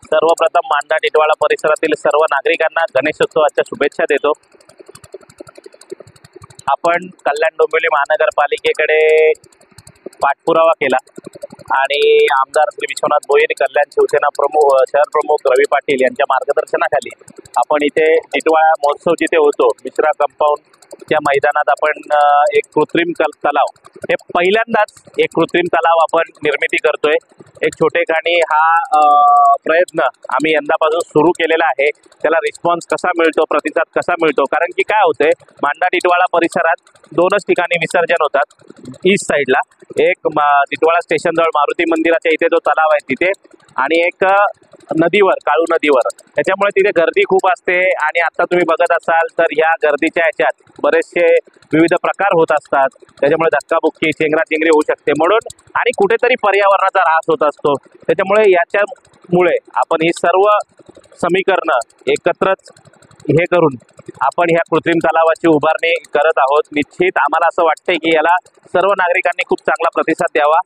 सर्वप्रथम मांडा टिटवाळा परिसरातील सर्व नागरिकांना गणेशोत्सवाच्या शुभेच्छा देतो। आपण कल्याण डोंबिवली महानगरपालिकेकडे पाठपुरावा केला आणि आमदार श्री विश्वनाथ भोईर, कल्याण शिवसेना प्रमुख शहर प्रमुख रवी पाटील यांच्या मार्गदर्शनाखाली आपण इथे टिटवाळा महोत्सव जिथे होतो मिश्रा कंपाऊंड त्या मैदानात आपण एक कृत्रिम तलाव, हे पहिल्यांदाच एक कृत्रिम तलाव आपण निर्मिती करतोय। एक छोटेखानी हा प्रयत्न आम्ही यंदापासून सुरू केलेला आहे। त्याला रिस्पॉन्स कसा मिळतो, प्रतिसाद कसा मिळतो, कारण की काय होतंय मांडा टिटवाळा परिसरात दोनच ठिकाणी विसर्जन होतात। ईस्ट साईडला एक टिटवाळा स्टेशन जवळ मारुती मंदिराच्या इथे जो तलाव आहे तिथे, आणि एक नदीवर काळू नदीवर, त्याच्यामुळे तिथे गर्दी खूप असते। आणि आता तुम्ही बघत असाल तर ह्या गर्दीच्या ह्याच्यात बरेचसे विविध प्रकार होत असतात, त्याच्यामुळे धक्काबुक्की चेंगराचेंगरी होऊ शकते म्हणून, आणि कुठेतरी पर्यावरणाचा ऱ्हास होत असतो। त्याच्यामुळे याच्यामुळे आपण ही सर्व समीकरणं एकत्रच हे करून आपण ह्या कृत्रिम तलावाची उभारणी करत आहोत। निश्चित आम्हाला असं वाटतंय की याला सर्व नागरिकांनी खूप चांगला प्रतिसाद द्यावा।